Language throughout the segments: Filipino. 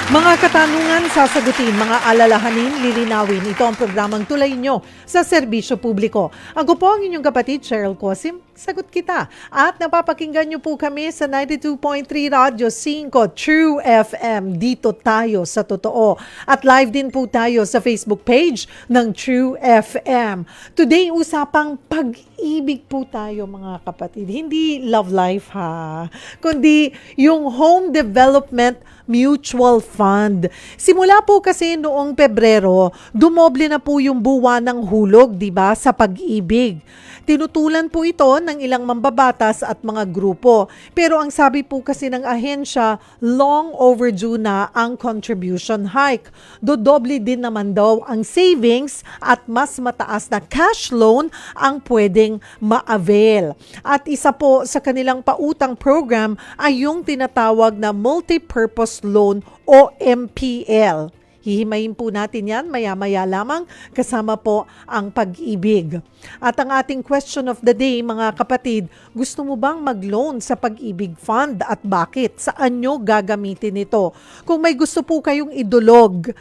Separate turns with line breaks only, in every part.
Mga katanungan sasagutin, mga alalahanin lilinawin. Ito ang programang Tulay Nyo sa serbisyo publiko. Ako po ang inyong kapatid, Cheryl Cosim. Sagot kita. At napapakinggan nyo po kami sa 92.3 Radyo 5 True FM. Dito tayo sa totoo. At live din po tayo sa Facebook page ng True FM. Today, usapang pag-ibig po tayo mga kapatid. Hindi love life ha, kundi yung home development mutual fund. Simula po kasi noong Pebrero, dumoble na po yung buwan ng hulog, 'di ba, sa pag-ibig. Tinutulan po ito ng ilang mambabatas at mga grupo. Pero ang sabi po kasi ng ahensya, long overdue na ang contribution hike. Dodoble din naman daw ang savings at mas mataas na cash loan ang pwedeng ma-avail. At isa po sa kanilang pautang program ay yung tinatawag na multi-purpose loan o MPL. Hihimayin po natin yan maya-maya lamang kasama po ang pag-ibig. At ang ating question of the day, mga kapatid, gusto mo bang mag-loan sa pag-ibig fund at bakit? Saan nyo gagamitin ito? Kung may gusto po kayong idulog,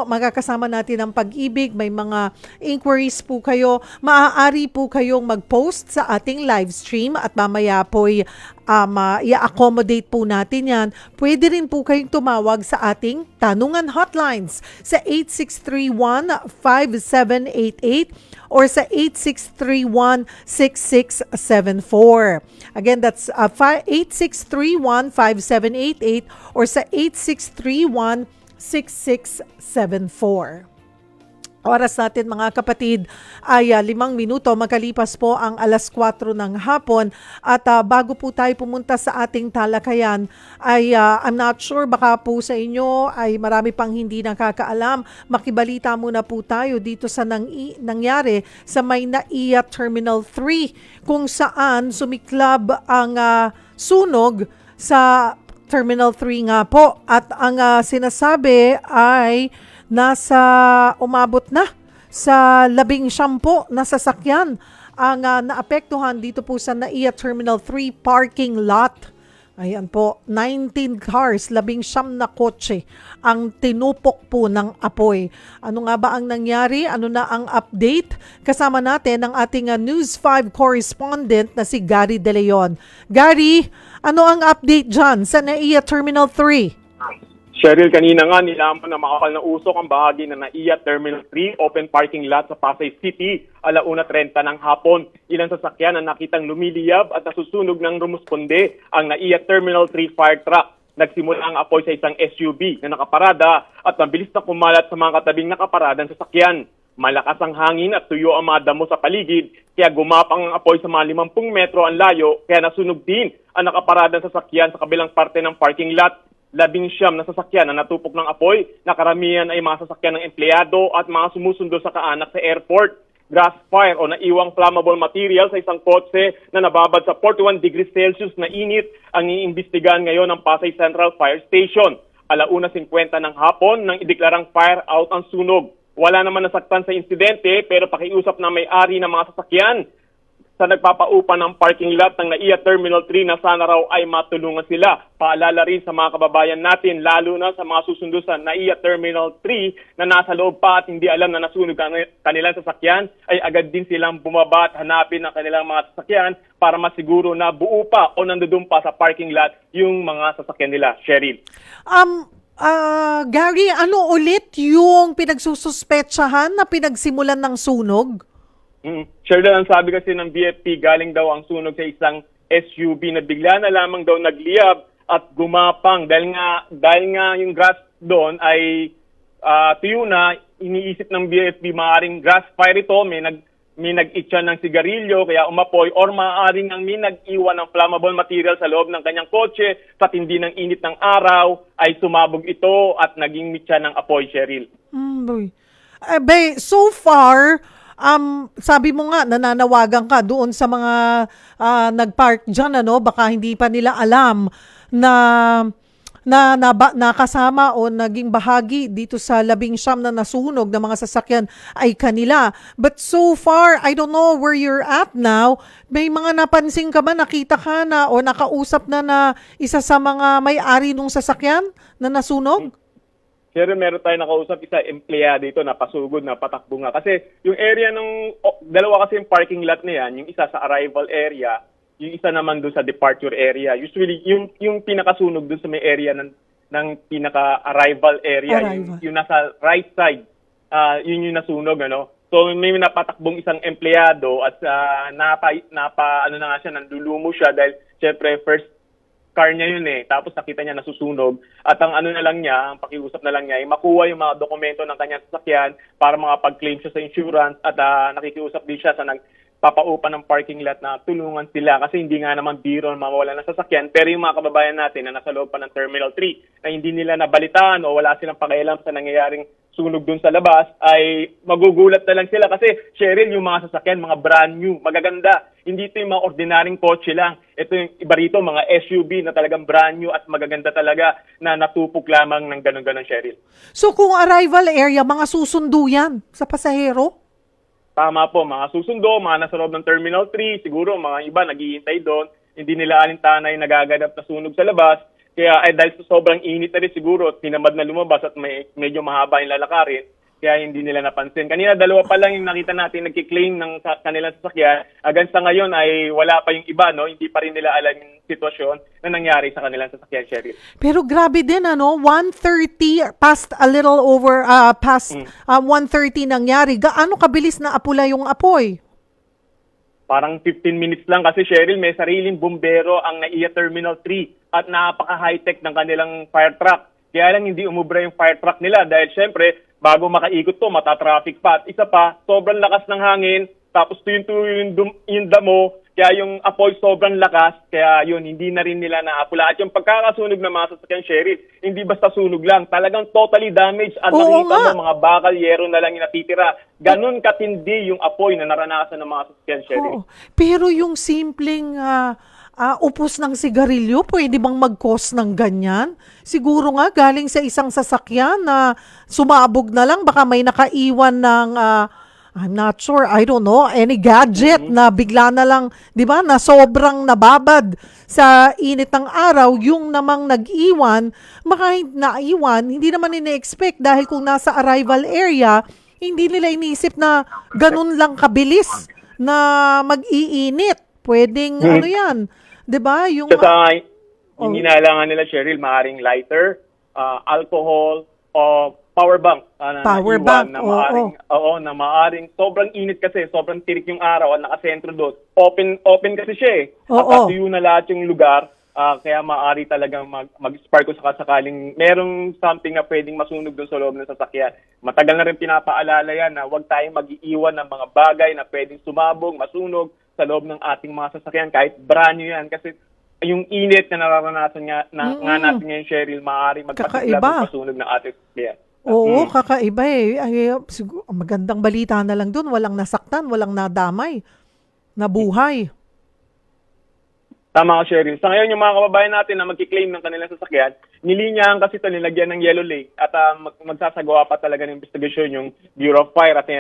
magkakasama natin ang pag-ibig, may mga inquiries po kayo, maaari po kayong mag-post sa ating live stream at mamaya po i-accommodate po natin yan. Pwede rin po kayong tumawag sa ating tanungan hotlines sa 8631-5788 or sa 8631-6674. Again, that's 8631-5788 or sa 8631-6674. Oras natin mga kapatid ay 5 minuto makalipas po ang 4:00 ng hapon at bago po tayo pumunta sa ating talakayan ay I'm not sure baka po sa inyo ay marami pang hindi nakakaalam. Makibalita muna po tayo dito sa nangyari sa may NAIA Terminal 3 kung saan sumiklab ang sunog sa Terminal 3 nga po at ang sinasabi ay umabot na sa 19 na sasakyan ang naapektuhan dito po sa NAIA Terminal 3 parking lot. Ayan po, 19 cars, 19 na kotse ang tinupok po ng apoy. Ano nga ba ang nangyari? Ano na ang update? Kasama natin ang ating News 5 correspondent na si Gary De Leon. Gary, ano ang update dyan sa NAIA Terminal 3?
Cheryl, kanina nga nilaman na makapal na usok ang bahagi ng NAIA Terminal 3 open parking lot sa Pasay City, 1:30 ng hapon. Ilang sasakyan ang nakitang lumiliyab at nasusunog ng rumusponde ang NAIA Terminal 3 fire truck. Nagsimula ang apoy sa isang SUV na nakaparada at mabilis na kumalat sa mga katabing nakaparadang sasakyan. Malakas ang hangin at tuyo ang mga damo sa paligid, kaya gumapang ang apoy sa mga 50 metro ang layo, kaya nasunog din ang nakaparadang sasakyan sa kabilang parte ng parking lot. 19 na sasakyan na natupok ng apoy, na karamihan ay mga sasakyan ng empleyado at mga sumusundo sa kaanak sa airport. Grass fire o naiwang flammable material sa isang kotse na nababad sa 41 degrees Celsius na init ang iimbestigahan ngayon ng Pasay Central Fire Station. 1:50 ng hapon nang ideklarang fire out ang sunog. Wala naman nasaktan sa insidente pero pakiusap na may-ari ng mga sasakyan sa nagpapaupa ng parking lot ng NAIA Terminal 3 na sana raw ay matulungan sila. Paalala rin sa mga kababayan natin, lalo na sa mga susundo sa NAIA Terminal 3 na nasa loob pa at hindi alam na nasunog ang kanilang sasakyan, ay agad din silang bumaba at hanapin ang kanilang mga sasakyan para masiguro na buo pa o nandoon pa sa parking lot yung mga sasakyan nila. Cheryl.
Gary, ano ulit yung pinagsususpetsahan na pinagsimulan ng sunog?
Sheldon, ang sabi kasi ng BFP, galing daw ang sunog sa isang SUV na bigla na lamang daw nagliyab at gumapang dahil nga yung grass doon ay tuyo na. Iniisip ng BFP maaring grass fire ito, may nag-itcha ng sigarilyo kaya umapoy, or maaaring ang may nag-iwan ng flammable material sa loob ng kanyang kotse sa tindi ng init ng araw ay sumabog ito at naging mitya ng apoy, Cheryl.
So far, sabi mo nga, nananawagan ka doon sa mga nagpark dyan, baka hindi pa nila alam na nakasama o naging bahagi dito sa 19 na nasunog na mga sasakyan ay kanila. But so far, I don't know where you're at now. May mga napansin ka ba, nakita ka na o nakausap na isa sa mga may-ari ng sasakyan na nasunog?
Siyempre, meron tayo nakausap isa empleyado dito na pasugod na patakbo nga. Kasi yung area ng, dalawa kasi yung parking lot na yan, yung isa sa arrival area, yung isa naman doon sa departure area. Usually, yung pinakasunog doon sa may area ng pinaka-arrival area, yung nasa right side, yun yung nasunog, ano. So may napatakbong isang empleyado at ano na nga siya, nandulumo siya dahil syempre first car niya yun tapos nakita niya nasusunog at ang ano na lang niya, ang pakiusap na lang niya ay makuha yung mga dokumento ng kanyang sasakyan para makapag-claim siya sa insurance at nakikiusap din siya sa nagpapaupa ng parking lot na tulungan sila kasi hindi nga naman biro mawawala ng sasakyan pero yung mga kababayan natin na nasa loob pa ng Terminal 3 na hindi nila nabalitaan o wala silang pakialam sa nangyayaring sunog dun sa labas ay magugulat na lang sila kasi Cheryl, yung mga sasakyan, mga brand new, magaganda. Hindi ito yung mga ordinaryong kotse lang. Ito yung iba rito, mga SUV na talagang brand new at magaganda talaga na natupok lamang ng ganun-ganun, Cheryl.
So kung arrival area, mga susundo yan sa pasahero?
Tama po, mga susundo, mga nasa loob ng Terminal 3, siguro mga iba naghihintay doon, hindi nila alintanay nagaganap na sunog sa labas. Kaya dahil sa sobrang init na rin siguro, tinamad na lumabas at medyo mahaba yung lalakarin, kaya hindi nila napansin. Kanina dalawa pa lang yung nakita natin nagkiklaim ng kanilang sasakyan. Hanggang sa ngayon ay wala pa yung iba, no? Hindi pa rin nila alam yung sitwasyon na nangyari sa kanilang sasakyan, Cheryl.
Pero grabe din, 1:30, past a little over, past 1:30 nangyari. Gaano kabilis na apula yung apoy?
Parang 15 minutes lang kasi Cheryl, may sariling bumbero ang NAIA Terminal 3 at napaka-high-tech ng kanilang fire truck. Kaya lang hindi umubra yung fire truck nila dahil syempre, bago makaikot to, mata-traffic pa. At isa pa, sobrang lakas ng hangin, tapos tuyo-tuyo yung damo, kaya yung apoy sobrang lakas, kaya yun, hindi na rin nila naapula. At yung pagkakasunog ng mga sasakyan, Cheryl, hindi basta sunog lang, talagang totally damaged. At makikita mo, mga bakal, yero na lang yung natitira. Ganon katindi yung apoy na naranasan ng mga sasakyan, Cheryl.
Pero yung simpleng upos ng sigarilyo, pwede bang mag-cause ng ganyan? Siguro nga, galing sa isang sasakyan na sumabog na lang, baka may nakaiwan ng I'm not sure, I don't know, any gadget na bigla na lang, di ba, na sobrang nababad sa init ng araw, yung namang nag-iwan, baka naiwan, hindi naman ina-expect dahil kung nasa arrival area, hindi nila inisip na ganun lang kabilis na mag-iinit. Pwedeng, ano yan, di ba? Yung
yung inalangan nila, Cheryl, maaring lighter, alcohol, o power bank na maaring sobrang init kasi, sobrang tirik yung araw at nakasentro doon. Open kasi siya At tuyo na lahat yung lugar, kaya maaari talagang mag-spark kung sakaling merong something na pwedeng masunog doon sa loob ng sasakyan. Matagal na rin pinapaalala yan na huwag tayong mag-iiwan ng mga bagay na pwedeng sumabog, masunog sa loob ng ating mga sasakyan kahit brand new yan kasi yung init na nararanasan nga natin ngayon, Cheryl, maaari magpasiglab ng pasunog ng ating sasakyan.
Oo, kakaiba siguro, magandang balita na lang doon. Walang nasaktan, walang nadamay, nabuhay.
Tama ka, Cheryl. Sa ngayon, yung mga kababayan natin na magkiklaim ng kanilang sasakyan, nilinyahan kasi ito, nilagyan ng yellow lake at magsasagawa pa talaga ng investigasyon yung Bureau of Fire. At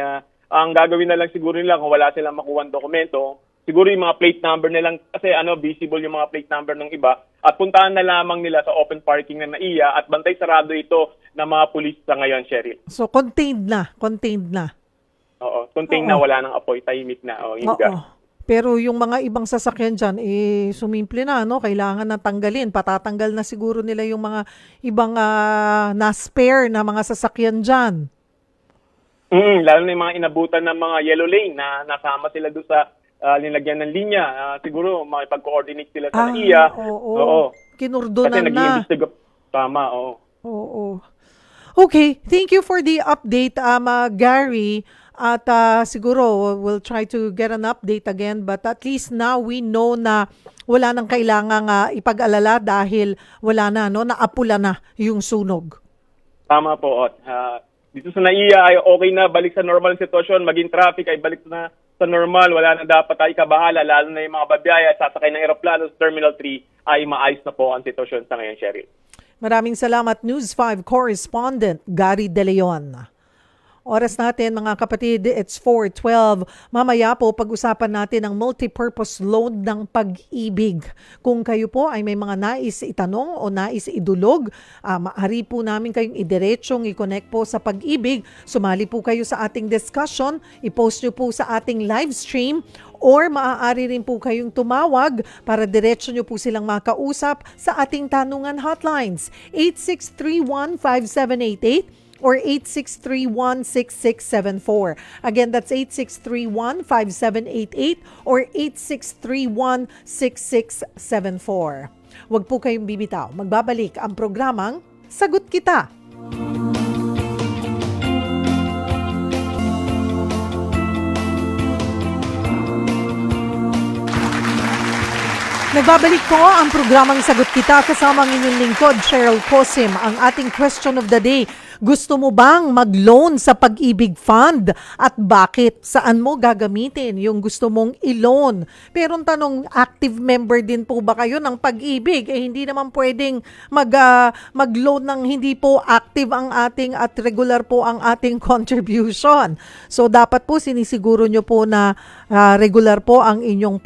ang gagawin na lang siguro nila kung wala silang makuha ng dokumento, siguro yung mga plate number nilang, kasi visible yung mga plate number ng iba, at puntahan na lamang nila sa open parking na NAIA at bantay sarado ito ng mga pulis sa ngayon, Cheryl.
So, contained na.
Oo, contained na, wala nang apoy, tahimik na.
Pero yung mga ibang sasakyan dyan, sumimple na, kailangan na tanggalin. Patatanggal na siguro nila yung mga ibang na-spare na mga sasakyan dyan.
Lalo na yung mga inabutan ng mga yellow lane na nasama sila doon sa linagyan ng linya. Siguro makipag-coordinate sila sa NAIA.
Oo. Kinurdonan
kasi
na.
Tama,
Oo. Okay, thank you for the update, Gary. At siguro we'll try to get an update again, but at least now we know na wala nang kailangang ipag-alala dahil wala na, naapula na yung sunog.
Tama po, dito sa NAIA ay okay na, balik sa normal sitwasyon, maging traffic ay balik na sa normal, wala na dapat tayo kabahala, lalo na yung mga babiyaya, sasakay ng eroplano sa Terminal 3 ay maayos na po ang sitwasyon sa ngayon, Cheryl.
Maraming salamat, News 5 correspondent Gary De Leon. Oras natin mga kapatid, it's 4:12. Mamaya po pag-usapan natin ang multipurpose loan ng pag-ibig. Kung kayo po ay may mga nais itanong o nais idulog, maaari po namin kayong idiretsong i-connect po sa pag-ibig. Sumali po kayo sa ating discussion, i-post nyo po sa ating live stream, or maaari rin po kayong tumawag para diretso nyo po silang makausap sa ating tanungan hotlines 8631-5788 or 8631-6674. Again, that's 8631-5788 or 8631-6674. Huwag po kayong bibitaw. Magbabalik ang programang Sagot Kita. Nagbabalik po ang programang Sagot Kita kasama ang inyong lingkod, Cheryl Cosim. Ang ating question of the day, gusto mo bang mag-loan sa Pag-ibig Fund? At bakit? Saan mo gagamitin yung gusto mong i-loan? Pero ang tanong, active member din po ba kayo ng Pag-ibig? Hindi naman pwedeng mag-loan ng hindi po active ang ating at regular po ang ating contribution. So dapat po sinisiguro nyo po na regular po ang inyong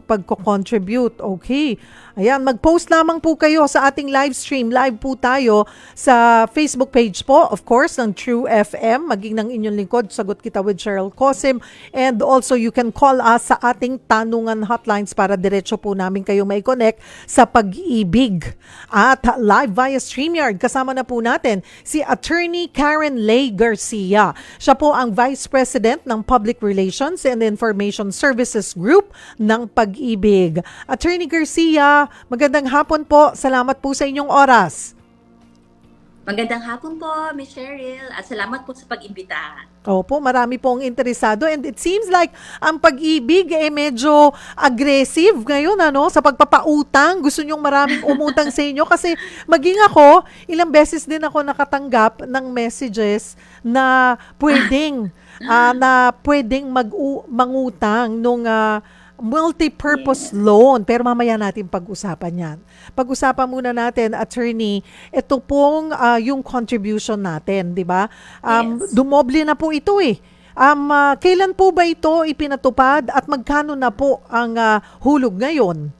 pagko-contribute. Okay. Ayan, mag-post lamang po kayo sa ating live stream. Live po tayo sa Facebook page po, of course, ng True FM, maging ng inyong lingkod, Sagot Kita with Cheryl Cosim. And also, you can call us sa ating tanungan hotlines para diretso po namin kayo may connect sa Pag-ibig. At live via StreamYard, kasama na po natin si Attorney Karen Lay Garcia. Siya po ang Vice President ng Public Relations and Information Services Group ng Pag-ibig. Attorney Garcia, magandang hapon po. Salamat po sa inyong oras.
Magandang hapon po, Ms. Cheryl, at salamat po sa pag-imbita.
Opo, marami pong interesado and it seems like ang Pag-ibig medyo aggressive ngayon sa pagpapautang. Gusto nyong maraming umutang sa inyo kasi maging ako, ilang beses din ako nakatanggap ng messages na pwedeng mangutang nung multi-purpose loan. Pero mamaya natin pag-usapan yan. Pag-usapan muna natin, attorney, ito pong yung contribution natin, di ba?
Yes.
Dumoble na po ito eh. Kailan po ba ito ipinatupad at magkano na po ang hulog ngayon?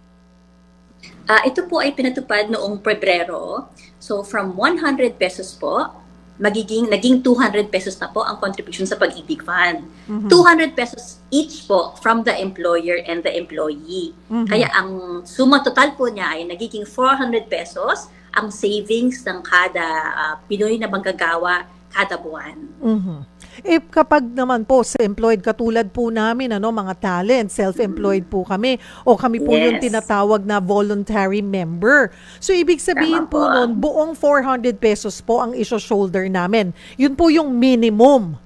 Ito po ay pinatupad noong Pebrero. So from 100 pesos po, naging 200 pesos na po ang contribution sa Pag-ibig Fund. 200 pesos each po from the employer and the employee. Kaya ang suma total po niya ay nagiging 400 pesos ang savings ng kada Pinoy na manggagawa kada buwan.
Kapag naman po self-employed, katulad po namin, mga talent, self-employed po kami, o kami po yung tinatawag na voluntary member. So, ibig sabihin po nun, buong 400 pesos po ang iso-shoulder namin. Yun po yung minimum.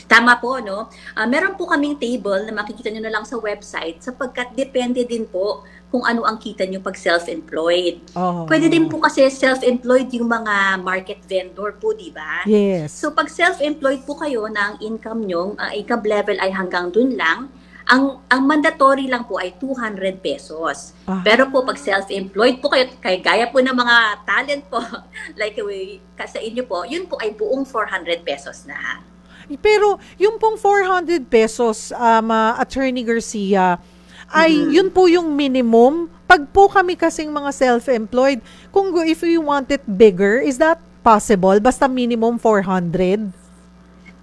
Tama po, no? Meron po kaming table na makikita nyo na lang sa website sapagkat depende din po kung ano ang kita nyo pag self-employed. Pwede din po kasi self-employed yung mga market vendor po, di ba?
Yes.
So pag self-employed po kayo na ang income nyo, income level ay hanggang dun lang, ang mandatory lang po ay 200 pesos. Pero po pag self-employed po kayo, gaya po ng mga talent po, like sa inyo po, yun po ay buong 400 pesos na.
Pero yung pong 400 pesos, Attorney Garcia, ay yun po yung minimum. Pag po kami kasing mga self-employed, if we want it bigger, is that possible? Basta minimum 400?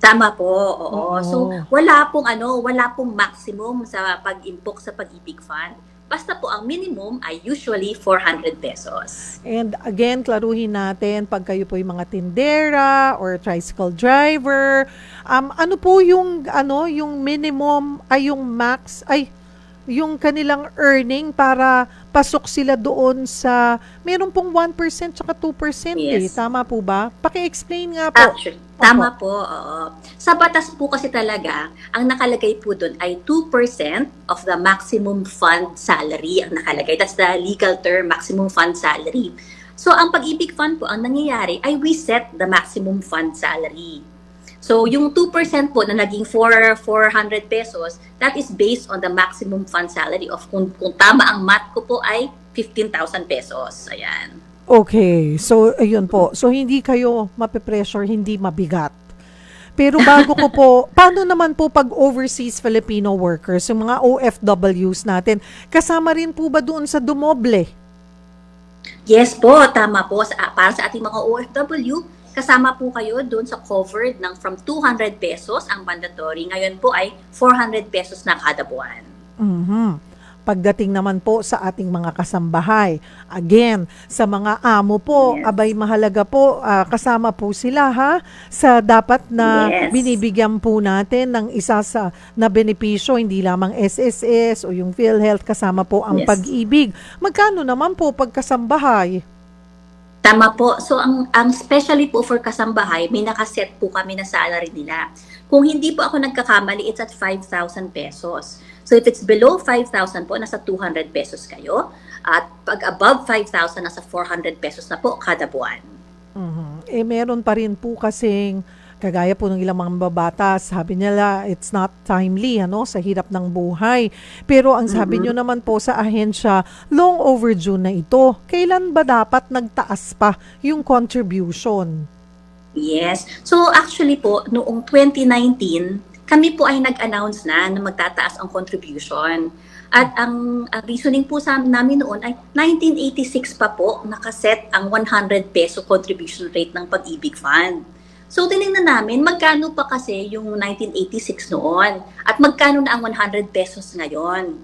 Tama po, oo. So wala pong maximum sa pag-impok sa Pag-ibig Fund. Basta po ang minimum ay usually 400 pesos.
And again, klaruhin natin pag kayo po yung mga tindera or tricycle driver, ano po yung minimum ay yung max ay yung kanilang earning para pasok sila doon sa meron pong 1% tsaka 2%
Yes.
Tama po ba? Paki-explain nga po.
Actually, tama po, oo. Sa batas po kasi talaga, ang nakalagay po doon ay 2% of the maximum fund salary ang nakalagay. That's the legal term, maximum fund salary. So, ang Pag-ibig Fund po, ang nangyayari ay we set the maximum fund salary. So, yung 2% po na naging 400 pesos, that is based on the maximum fund salary of kung tama ang math ko po ay 15,000 pesos. Ayan.
Okay. So, ayun po. So, hindi kayo mape-pressure, hindi mabigat. Pero bago ko po, paano naman po pag overseas Filipino workers, yung mga OFWs natin, kasama rin po ba doon sa dumoble?
Yes po, tama po. Para sa ating mga OFW, kasama po kayo doon sa covered ng from 200 pesos ang mandatory. Ngayon po ay 400 pesos na kada buwan.
Mhm. Pagdating naman po sa ating mga kasambahay, again, sa mga amo po,
Yes.
abay mahalaga po, kasama po sila ha, sa dapat na
Yes.
binibigyan po natin ng isa sa na benepisyo, hindi lamang SSS o yung PhilHealth, kasama po ang
Yes.
pag-ibig. Magkano naman po pagkasambahay?
Tama po. So, ang especially po for kasambahay, may nakaset po kami na salary nila. Kung hindi po ako nagkakamali, it's at 5,000 pesos. So, if it's below 5,000 po, nasa 200 pesos kayo. At pag above 5,000, nasa 400 pesos na po kada buwan.
Mhm. Meron pa rin po kasing kagaya po ng ilang mga babatas, sabi nila it's not timely sa hirap ng buhay. Pero ang sabi nyo naman po sa ahensya, long overdue na ito. Kailan ba dapat nagtaas pa yung contribution?
Yes. So, actually po, noong 2019, kami po ay nag-announce na magtataas ang contribution. At ang reasoning po namin noon ay 1986 pa po nakaset ang 100 peso contribution rate ng Pag-ibig Fund. So, tinignan namin magkano pa kasi yung 1986 noon at magkano na ang 100 pesos ngayon.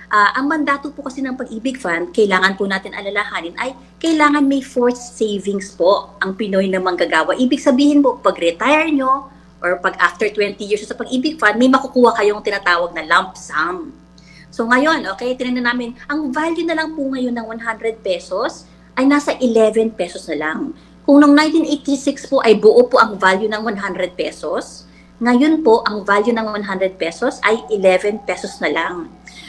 Ang mandato po kasi ng Pag-ibig Fund, kailangan po natin alalahanin ay kailangan may forced savings po ang Pinoy na manggagawa. Ibig sabihin po, pag retire nyo or pag after 20 years sa Pag-ibig Fund, may makukuha kayong tinatawag na lump sum. So ngayon, okay, tinignan namin, ang value na lang po ngayon ng 100 pesos ay nasa 11 pesos na lang. Kung noong 1986 po ay buo po ang value ng 100 pesos, ngayon po ang value ng 100 pesos ay 11 pesos na lang.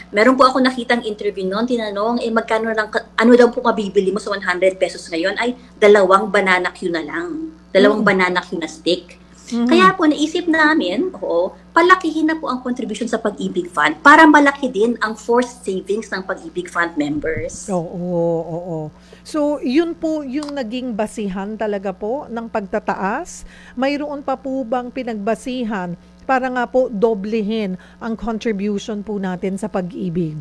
Meron po ako nakitang interview noon, tinanong, magkano lang, ano daw po mabibili mo sa 100 pesos ngayon? Ay, 2 banana Q na lang. 2 banana Q na stick. Kaya po naisip namin, palakihin na po ang contribution sa Pag-ibig Fund para malaki din ang forced savings ng Pag-ibig Fund members.
Oo. So, yun po yung naging basihan talaga po ng pagtataas. Mayroon pa po bang pinagbasihan para nga po doblehin ang contribution po natin sa pag-ibig?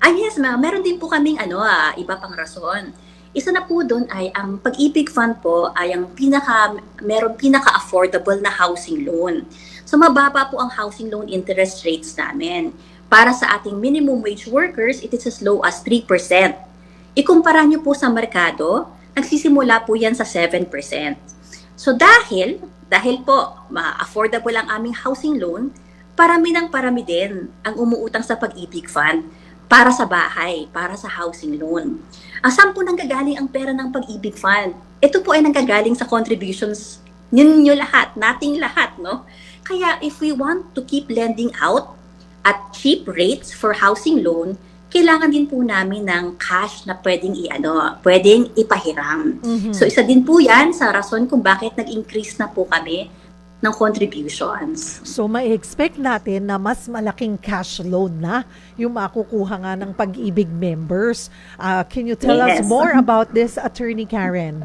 Yes ma'am, meron din po kaming iba pang rason. Isa na po doon ay ang Pag-ibig Fund po ay ang pinaka-affordable na housing loan. So mababa po ang housing loan interest rates namin. Para sa ating minimum wage workers, it is as low as 3%. Ikumpara nyo po sa merkado, nagsisimula po yan sa 7%. So dahil po affordable ang aming housing loan, parami din ang umuutang sa Pag-ibig Fund para sa bahay, para sa housing loan. Saan po nanggagaling ang pera ng Pag-ibig Fund? Ito po ay nanggagaling sa contributions ninyo lahat, nating lahat, no? Kaya if we want to keep lending out at cheap rates for housing loan, kailangan din po namin ng cash na pwedeng ipahiram. So isa din po yan sa rason kung bakit nag-increase na po kami ng contributions.
So, ma-expect natin na mas malaking cash loan na yung makukuha nga ng Pag-ibig members. Can you tell us
Yes.
more about this, Attorney Karen?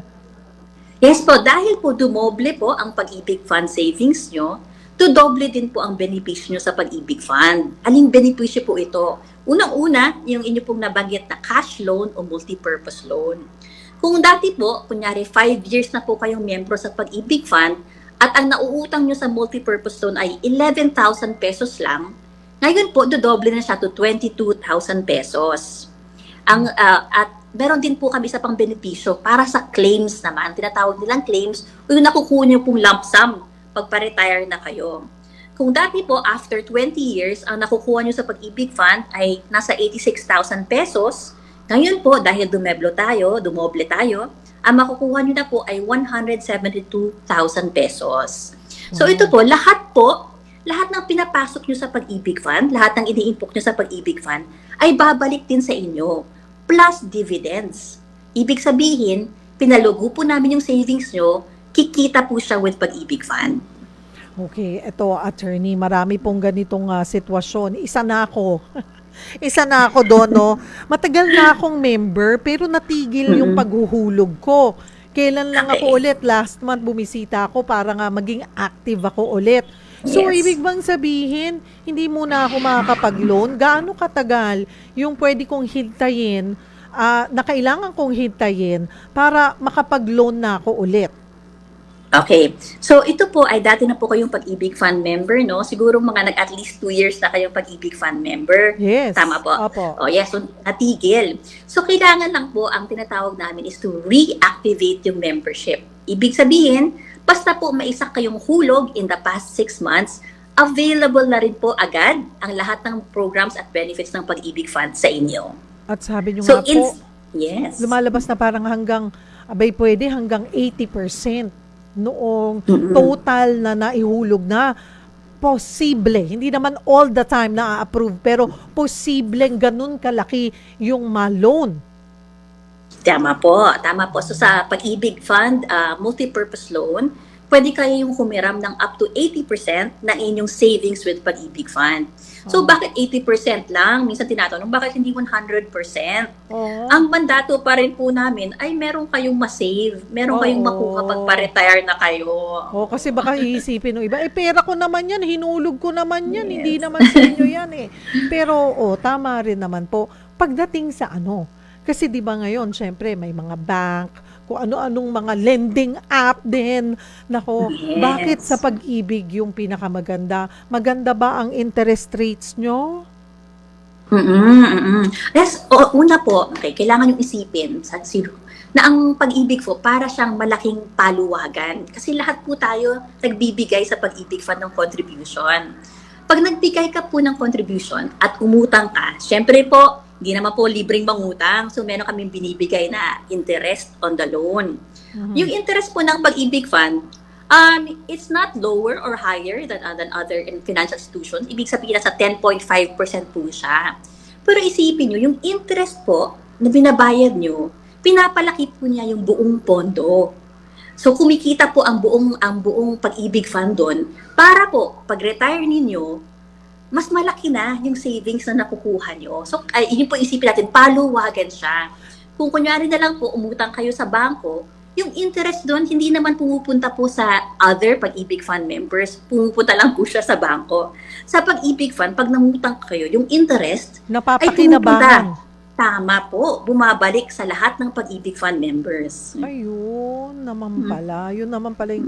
Yes po, dahil po dumoble po ang Pag-ibig Fund savings nyo, doble din po ang benepisyo nyo sa Pag-ibig Fund. Aling benepisyo po ito? Unang-una, yung inyo pong nabanggit na cash loan o multipurpose loan. Kung dati po, kunyari 5 years na po kayong miyembro sa Pag-ibig Fund, at ang nauutang nyo sa multipurpose loan ay 11,000 pesos lang, ngayon po, dodoble na siya to 22,000 pesos. At meron din po kami sa pang-benepisyo para sa claims naman. Tinatawag nilang claims, o yung nakukuha nyo pong lump sum pagpa-retire na kayo. Kung dati po, after 20 years, ang nakukuha nyo sa Pag-ibig Fund ay nasa 86,000 pesos. Ngayon po, dahil dumoble tayo, ang makukuha nyo na po ay 172,000 pesos. So ito po, lahat ng pinapasok nyo sa Pag-ibig Fund, lahat ng iniimpok nyo sa Pag-ibig Fund, ay babalik din sa inyo, plus dividends. Ibig sabihin, pinalugo po namin yung savings nyo, kikita po siya with Pag-ibig Fund.
Okay, eto attorney, marami pong ganitong sitwasyon. Isa na ako doon, no? Matagal na akong member, pero natigil yung paghuhulog ko. Kailan lang
Okay.
ako ulit? Last month bumisita ako para nga maging active ako ulit. So,
Yes.
ibig bang sabihin, hindi muna ako makakapag-loan? Gaano katagal yung pwede kong hintayin, na kailangan kong hintayin para makapag-loan na ako ulit?
Okay. So, ito po ay dati na po kayong Pag-ibig Fund member, no? Siguro mga at least 2 years na kayong Pag-ibig Fund member.
Yes.
Tama po?
Opo.
Oh, yes. So, natigil. So, kailangan lang po, ang tinatawag namin is to reactivate yung membership. Ibig sabihin, basta po maisak kayong hulog in the past 6 months, available na rin po agad ang lahat ng programs at benefits ng Pag-ibig Fund sa inyo.
At sabi nyo
So,
nga po,
yes.
lumalabas na parang pwede hanggang 80% noong total na naihulog na. Posible, hindi naman all the time na-approve, pero posibleng ganun kalaki yung ma-loan.
Tama po, tama po. So sa Pag-ibig Fund, multi-purpose loan, pwede kayong humiram ng up to 80% ng inyong savings with Pag-ibig Fund. So bakit 80% lang? Minsan tinatanong, bakit hindi 100%?
Oh.
Ang mandato pa rin po namin ay meron kayong ma-save, meron kayong
Oo.
makuha pag pa-retire na kayo.
Kasi baka iisipin ng iba, pera ko naman yan, hinulog ko naman yan,
Yes.
hindi naman sa inyo yan eh. Pero, tama rin naman po, pagdating sa kasi di ba ngayon, syempre, may mga bank, kung ano-anong mga lending app din. Nako,
Yes.
bakit sa Pag-ibig yung pinakamaganda? Maganda ba ang interest rates nyo?
Yes, una po, okay, kailangan yung isipin na ang Pag-ibig po para siyang malaking paluwagan. Kasi lahat po tayo nagbibigay sa Pag-ibig Fund ng contribution. Pag nagbigay ka po ng contribution at umutang ka, syempre po, hindi naman po libreng mangutang. So, meron kaming binibigay na interest on the loan. Yung interest po ng Pag-ibig Fund, it's not lower or higher than other financial institutions. Ibig sabihin, nasa 10.5% po siya. Pero isipin nyo, yung interest po na binabayad nyo, pinapalaki po niya yung buong pondo. So, kumikita po ang buong Pag-ibig Fund doon para po, pag-retire ninyo, mas malaki na yung savings na nakukuha nyo. So, yun po isipin natin, paluwagan siya. Kung kunyari na lang po, umutang kayo sa bangko, yung interest doon, hindi naman pumupunta po sa other Pag-ibig Fund members. Pumupunta lang po siya sa bangko. Sa Pag-ibig Fund, pag namutang kayo, yung interest ay
Napapakinabangan.
tama po, bumabalik sa lahat ng Pag-ibig Fund members.
Ayun naman pala. Yun naman pala yung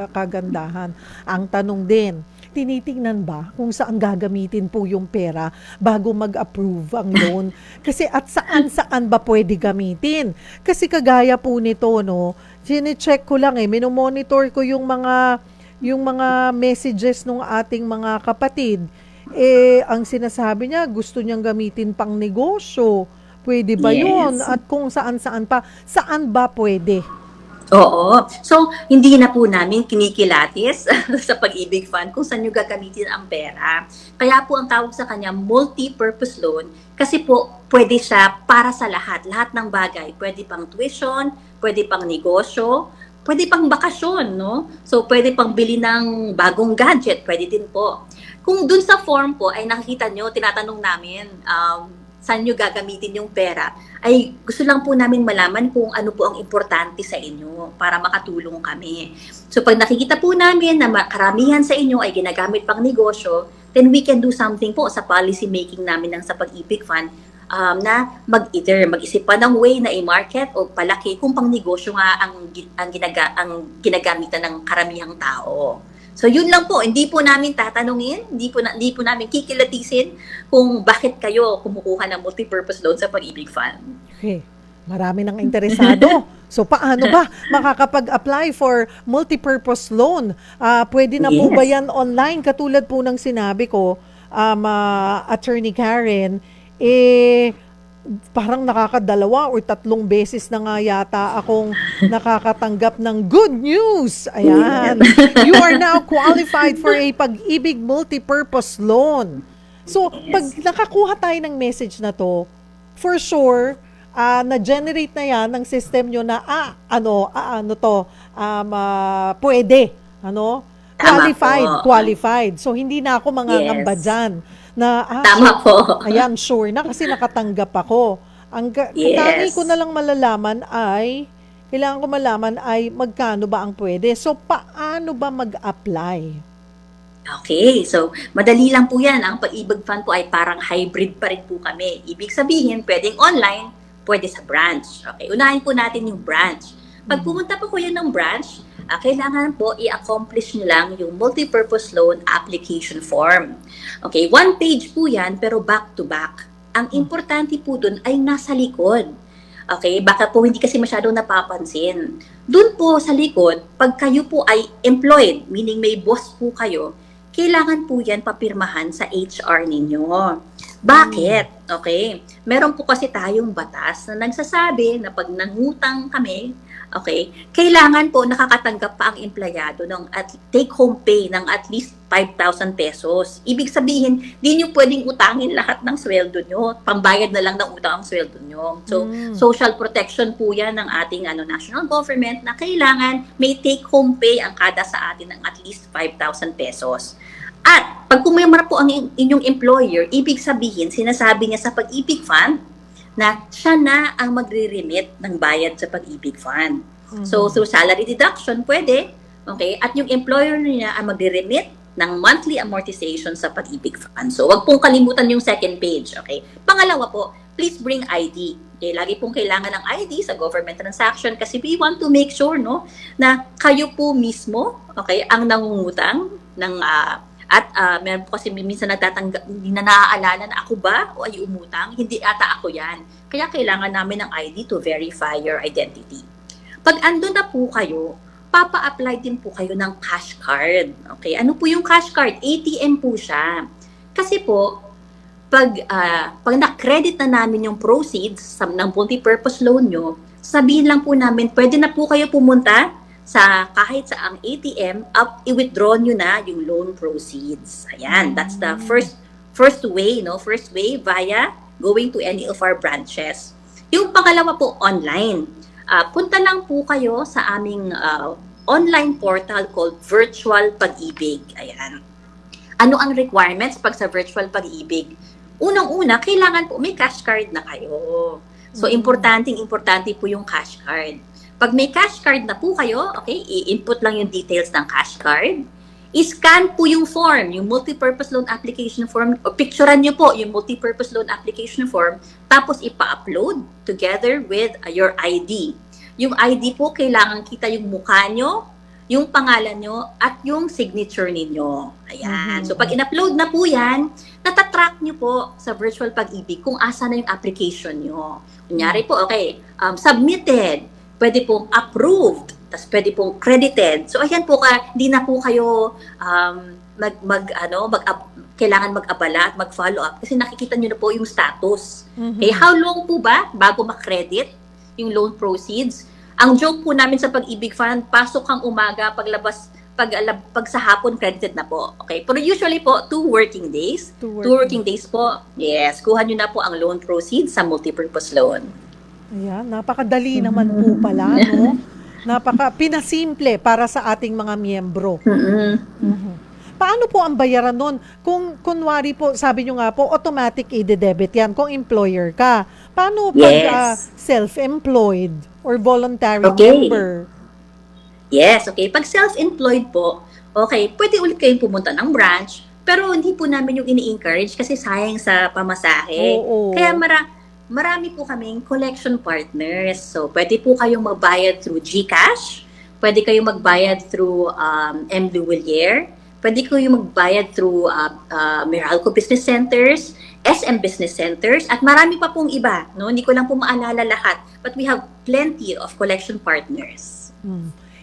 kagandahan. Ang tanong din, tinitingnan ba kung saan gagamitin po yung pera bago mag-approve ang loan? Kasi at saan ba pwede gamitin? Kasi kagaya po nito, no, sine-check ko lang minomonitor ko yung mga messages ng ating mga kapatid. Ang sinasabi niya, gusto niyang gamitin pang negosyo. Pwede ba
Yes.
yun? At kung saan-saan pa, saan ba pwede?
Oo. So, hindi na po namin kinikilatis sa Pag-ibig Fund kung saan nyo gagamitin ang pera. Kaya po ang tawag sa kanya multi-purpose loan kasi po pwede siya para sa lahat ng bagay. Pwede pang tuition, pwede pang negosyo, pwede pang bakasyon, no? So, pwede pang bili ng bagong gadget, pwede din po. Kung dun sa form po ay nakikita nyo, tinatanong namin, saan nyo gagamitin yung pera, ay gusto lang po namin malaman kung ano po ang importante sa inyo para makatulong kami. So pag nakikita po namin na karamihan sa inyo ay ginagamit pang negosyo, then we can do something po sa policy making namin ng sa Pag-ibig Fund na mag-isip pa ng way na i-market o palaki kung pang negosyo nga ang ginagamitan ng karamihang tao. So yun lang po, hindi po namin tatanungin, hindi po namin kikilatisin kung bakit kayo kumukuha ng multi-purpose loan sa Pag-ibig Fund.
Okay. Marami nang interesado. So paano ba makakapag-apply for multi-purpose loan? Pwede na po
Yes.
ba yan online? Katulad po ng sinabi ko, Attorney Karen, parang nakakadalawa or 3 beses na nga yata akong nakakatanggap ng good news. Ayan. You are now qualified for a Pag-ibig multi-purpose loan. So, pag nakakuha tayo ng message na to, for sure, na-generate na yan ng system nyo na, pwede. Qualified. So, hindi na ako mangangamba
Yes.
dyan na,
Tama po.
ayan, sure na kasi nakatanggap ako.
Yes.
Tangi ko na lang malalaman ay kailangan ko malaman ay magkano ba ang pwede. So, paano ba mag-apply?
Okay, so madali lang po yan. Ang Pag-ibig Fund po ay parang hybrid pa rin po kami. Ibig sabihin, pwedeng online, pwede sa branch. Okay, unahin po natin yung branch. Pag pumunta po kayo ng branch, kailangan po i-accomplish nyo lang yung multipurpose loan application form. Okay, one page po yan, pero back to back. Ang importante po dun ay nasa likod. Okay, baka po hindi kasi masyadong napapansin. Doon po sa likod, pag kayo po ay employed, meaning may boss po kayo, kailangan po yan papirmahan sa HR ninyo. Bakit? Okay, meron po kasi tayong batas na nagsasabi na pag nangutang kami, okay, kailangan po nakakatanggap pa ang empleyado ng take-home pay ng at least 5,000 pesos. Ibig sabihin, di nyo pwedeng utangin lahat ng sweldo nyo. Pambayad na lang ng utang ang sweldo nyo. So, social protection po yan ng ating national government na kailangan may take-home pay ang kada sa atin ng at least 5,000 pesos. At pag kumemra po ang inyong employer, ibig sabihin, sinasabi niya sa Pag-ibig Fund na siya na ang magre-remit ng bayad sa Pag-ibig Fund. So, through salary deduction, pwede. Okay? At yung employer niya ang magre-remit ng monthly amortization sa Pag-ibig Fund. So, wag pong kalimutan yung second page. Okay? Pangalawa po, please bring ID. Okay? Lagi pong kailangan ng ID sa government transaction kasi we want to make sure na kayo po mismo, okay, ang nangungutang ng meron po kasi minsan hindi na naaalala na ako ba o ay umutang. Hindi ata ako yan. Kaya kailangan namin ng ID to verify your identity. Pag andun na po kayo, papa-apply din po kayo ng cash card. Okay, ano po yung cash card? ATM po siya. Kasi po, pag na-credit na namin yung proceeds ng multi-purpose loan nyo, sabihin lang po namin, pwede na po kayo pumunta sa kahit sa ang ATM, i-withdraw nyo na yung loan proceeds. Ayan, that's the first way, First way via going to any of our branches. Yung pangalawa po, online. Punta lang po kayo sa aming online portal called Virtual Pag-ibig. Ayan. Ano ang requirements pag sa Virtual Pag-ibig? Unang-una, kailangan po may cash card na kayo. So, importante po yung cash card. Pag may cash card na po kayo, okay, i-input lang yung details ng cash card. I-scan po yung form, yung multipurpose loan application form, o picturean nyo po yung multipurpose loan application form, tapos ipa-upload together with your ID. Yung ID po, kailangan kita yung mukha nyo, yung pangalan nyo, at yung signature ninyo. Ayan. So, pag in-upload na po yan, natatrack nyo po sa Virtual Pag-ibig kung asa na yung application nyo. Kunyari po, okay, submitted, pwede pong approved, tas pwede pong credited. So ayan po hindi na po kayo kailangan mag-abala at mag-follow up kasi nakikita niyo na po yung status. Okay, how long po ba bago ma-credit yung loan proceeds? Ang joke po namin sa Pag-ibig Fund, pasok ang umaga, pag sa hapon credited na po. Okay, pero usually po 2 working days. 2 working days po. Yes, kuha niyo na po ang loan proceeds sa multipurpose loan.
Ayan, napakadali naman po pala, pinasimple para sa ating mga miyembro. Paano po ang bayaran nun? Kung kunwari po, sabi nyo nga po, automatic i-debit yan kung employer ka. Paano pag self-employed or voluntary member?
Yes, okay. Pag self-employed po, okay, pwede ulit kayong pumunta ng branch, pero hindi po namin yung ini-encourage kasi sayang sa pamasahe. Kaya marami po kaming collection partners. So, pwede po kayong magbayad through GCash, pwede kayong magbayad through M. Duwilier, pwede kayong magbayad through Meralco Business Centers, SM Business Centers, at marami pa pong iba. Hindi ko lang po maalala lahat. But we have plenty of collection partners.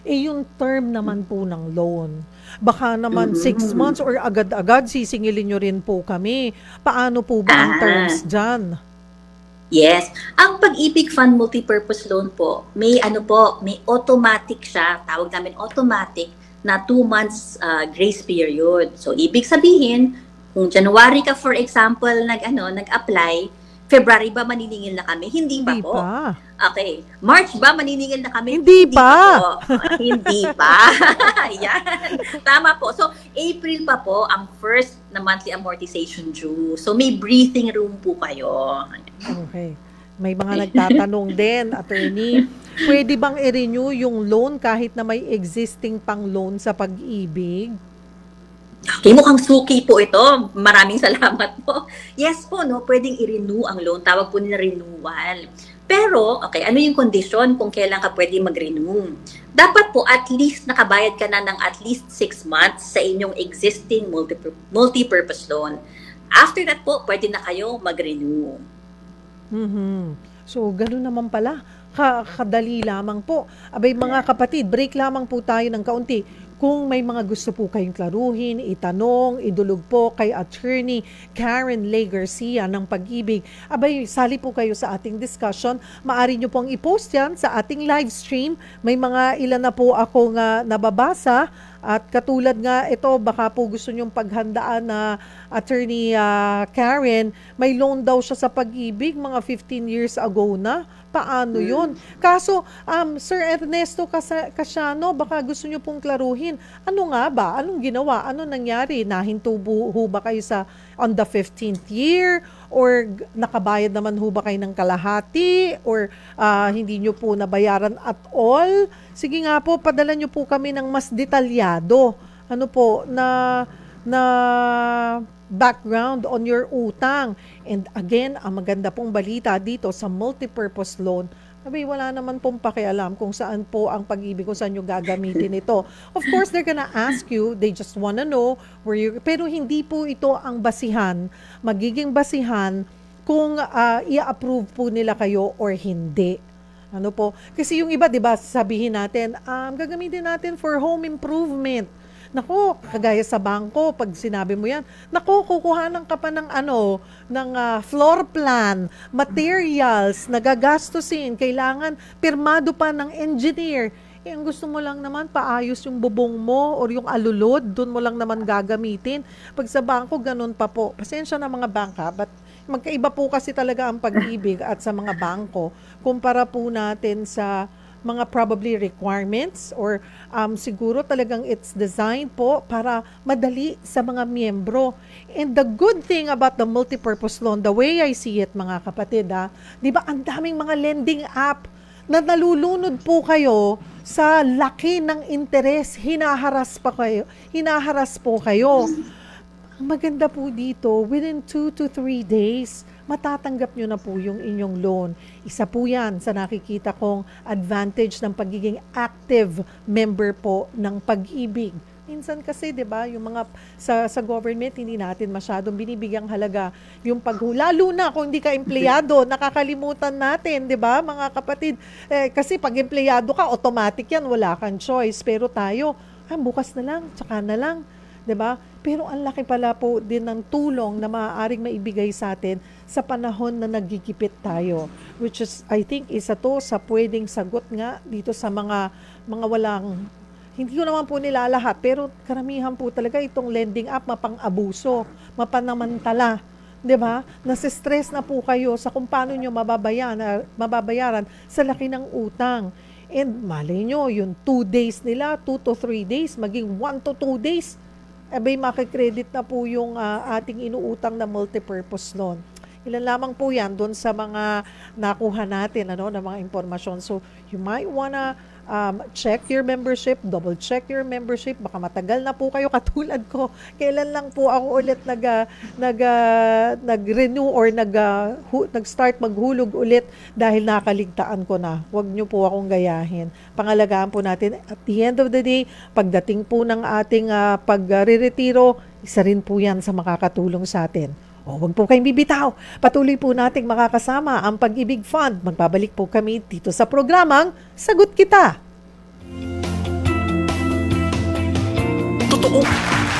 Yung term naman po ng loan, baka naman 6 months or agad-agad sisingilin nyo rin po kami. Paano po ba ang terms dyan?
Yes. Ang Pag-ibig Fund Multipurpose Loan po, may automatic siya, tawag namin automatic, na 2 months grace period. So, ibig sabihin, kung January ka, for example, nag-apply, February ba maniningil na kami? Hindi pa po. Okay. March ba maniningil na kami?
Hindi pa.
Hindi pa. Yan. Tama po. So, April pa po ang first na monthly amortization due. So, may breathing room po kayo.
Okay. May mga nagtatanong din, attorney. pwede bang i-renew yung loan kahit na may existing pang loan sa Pag-ibig?
Okay, mukhang suki po ito. Maraming salamat po. Yes po, no, pwedeng i-renew ang loan. Tawag po nila renewal. Pero, okay, ano yung condition kung kailan ka pwede mag-renew? Dapat po at least nakabayad ka na ng at least 6 months sa inyong existing multi-purpose loan. After that po, pwede na kayo mag-renew.
Mhm. So, gano'n naman pala. Kadali lamang po. Abay mga kapatid, break lamang po tayo ng kaunti. Kung may mga gusto po kayong klaruhin, itanong, idulog po kay Attorney Karen Lay Garcia ng Pag-ibig. Abay, sali po kayo sa ating discussion. Maari nyo pong i-post yan sa ating live stream. May mga ilan na po ako nga nababasa. At katulad nga ito, baka po gusto nyong paghandaan na Attorney Karen, may loan daw siya sa Pag-ibig mga 15 years ago na. Paano yun? Kaso, Sir Ernesto Casiano, baka gusto nyo pong klaruhin. Ano nga ba? Anong ginawa? Ano nangyari? Nahinto ho ba kayo on the 15th year? Or nakabayad naman ho ba kayo ng kalahati? Or hindi nyo po nabayaran at all? Sige nga po, padala nyo po kami ng mas detalyado. Ano po, na background on your utang. And again, ang maganda pong balita dito sa multipurpose loan, abay, wala naman pong pakialam kung saan po ang Pag-ibig, kung saan nyo gagamitin ito. Of course, they're gonna ask you, they just wanna know where you, pero hindi po ito ang basihan, magiging basihan kung i-approve po nila kayo or hindi. Ano po? Kasi yung iba, di ba, sabihin natin, gagamitin natin for home improvement. Nako, kagaya sa bangko, pag sinabi mo yan, nako, kukuhanan ka pa ng floor plan, materials, nagagastusin, kailangan pirmado pa ng engineer. Ang gusto mo lang naman, paayos yung bubong mo or yung alulod, doon mo lang naman gagamitin. Pag sa bangko, ganun pa po. Pasensya na mga bangka, but magkaiba po kasi talaga ang Pag-ibig at sa mga bangko, kumpara po natin sa mga probably requirements or siguro talagang it's designed po para madali sa mga miyembro. And the good thing about the multipurpose loan, the way I see it mga kapatid, di ba ang daming mga lending app na nalulunod po kayo sa laki ng interes, hinaharas po kayo. Ang maganda po dito, within 2 to 3 days, matatanggap nyo na po yung inyong loan. Isa po yan sa nakikita kong advantage ng pagiging active member po ng Pag-ibig. Minsan kasi, di ba, yung mga sa government, hindi natin masyadong binibigyang halaga yung lalo na kung hindi ka empleyado, nakakalimutan natin, di ba, mga kapatid. Kasi pag empleyado ka, automatic yan, wala kang choice. Pero tayo, bukas na lang, tsaka na lang. 'Di ba? Pero ang laki pala po din ng tulong na maaaring maibigay sa atin sa panahon na nagigipit tayo, which is I think isa to sa pwedeng sagot nga dito sa mga walang, hindi ko naman po nilalahat, pero karamihan po talaga itong lending app mapang-abuso, mapanamantala. 'Di ba? Nasa-stress na po kayo sa kung paano nyo mababayaran sa laki ng utang. And malay nyo, yung 2 days nila, 2 to 3 days, maging 1 to 2 days, abay makikredit na po yung ating inuutang na multipurpose loan. Ilan lamang po yan doon sa mga nakuha natin na mga impormasyon. So, you might wanna check your membership, double check your membership. Baka matagal na po kayo katulad ko. Kailan lang po ako ulit nag-renew or nag-start maghulog ulit dahil nakaligtaan ko na. Huwag niyo po akong gayahin. Pangalagaan po natin at the end of the day, pagdating po ng ating pagre-retiro, isa rin po yan sa makakatulong sa atin. Huwag po kayong bibitaw. Patuloy po nating makakasama ang Pag-ibig Fund. Magbabalik po kami dito sa programang Sagot Kita. Totoo.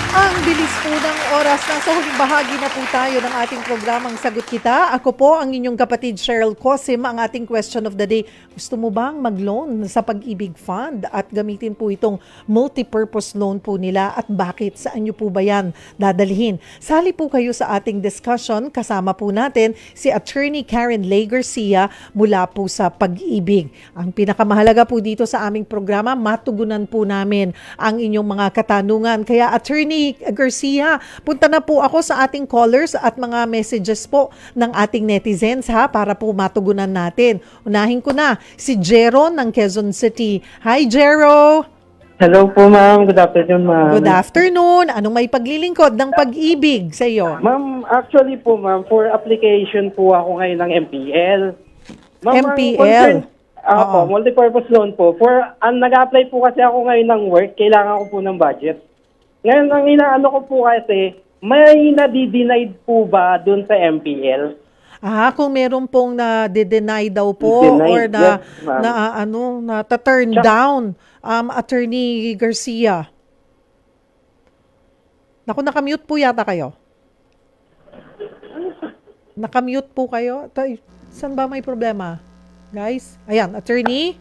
Ang bilis po ng oras. Nasa huling bahagi na po tayo ng ating programang Sagot Kita. Ako po ang inyong kapatid Cheryl Cosim. Ang ating question of the day, gusto mo bang mag-loan sa Pag-ibig Fund at gamitin po itong multi-purpose loan po nila at bakit? Saan nyo po ba yan dadalhin? Sali po kayo sa ating discussion. Kasama po natin si Attorney Karen Lay Garcia mula po sa Pag-ibig. Ang pinakamahalaga po dito sa aming programa, matugunan po namin ang inyong mga katanungan Ayan, kaya Attorney Garcia, punta na po ako sa ating callers at mga messages po ng ating netizens ha, para po matugunan natin. Unahin ko na si Jero ng Quezon City. Hi Jero!
Hello po, ma'am. Good afternoon, ma'am.
Good afternoon. Anong may paglilingkod ng pag-ibig sa iyo?
Ma'am, actually po, ma'am, for application po ako ngayon ng MPL. Ma'am, ang
MPL?
concern- Opo,
Oo.
multipurpose loan po. Nag-apply po kasi ako ngayon ng work, kailangan ko po ng budget. Ngayon, ang inaano ko po kasi, may nadi-denied po ba dun sa MPL?
Kung meron pong na-deny daw po or
Denied,
na,
yes, ma'am.
na-turn down, Attorney Garcia. Naku, nakamute po yata kayo. Nakamute po kayo. Saan ba may problema? Guys? Ayan, attorney?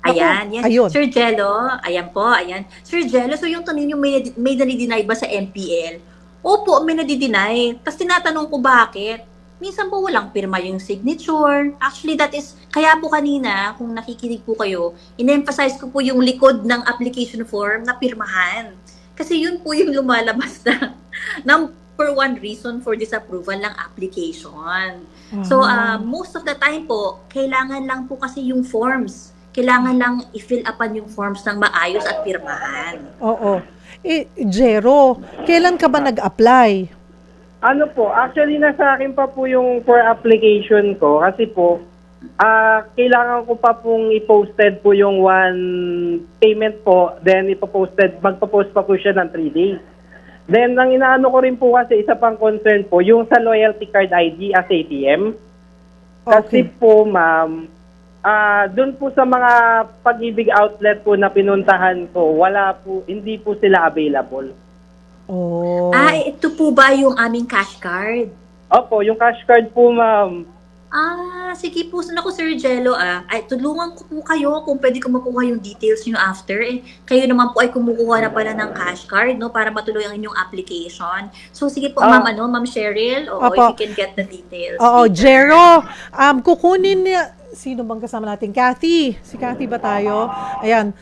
Ayan, yes.
Ayun.
Sir Jello, ayan po, ayan. Sir Jello, so yung tanong yung may nadi-deny ba sa MPL? Opo, may nadi-deny. Tapos tinatanong ko bakit? Minsan po walang pirma yung signature. Actually, that is, kaya po kanina, kung nakikinig po kayo, in-emphasize ko po yung likod ng application form na pirmahan. Kasi yun po yung lumalabas na number one reason for disapproval ng application. So, most of the time po, kailangan lang po kasi yung forms. Kailangan lang i-fill upan yung forms ng maayos at pirmahan.
Oo. Jero, kailan ka ba nag-apply?
Ano po, actually nasa akin pa po yung for application ko kasi po, kailangan ko pa pong i-posted po yung one payment po, then magpo-post pa po siya ng 3 days. Then, ang inaano ko rin po kasi, isa pang concern po, yung sa loyalty card ID as ATM. Kasi
Okay.
po, ma'am, doon po sa mga pag-ibig outlet po na pinuntahan ko, hindi po sila available.
Oh.
Ito po ba yung aming cash card?
Opo, yung cash card po, ma'am.
Sige po. Naku, Sir Jello, tulungan ko po kayo kung pwede ko makuha yung details nyo after. Kayo naman po ay kumukuha na pala ng cash card, no, para matuloy ang inyong application. So, sige po, Ma'am Cheryl,
Opo.
if you can get the details.
Oo,
later.
Jero, kukunin niya, sino bang kasama natin? Kathy. Si Kathy ba tayo? Ayan.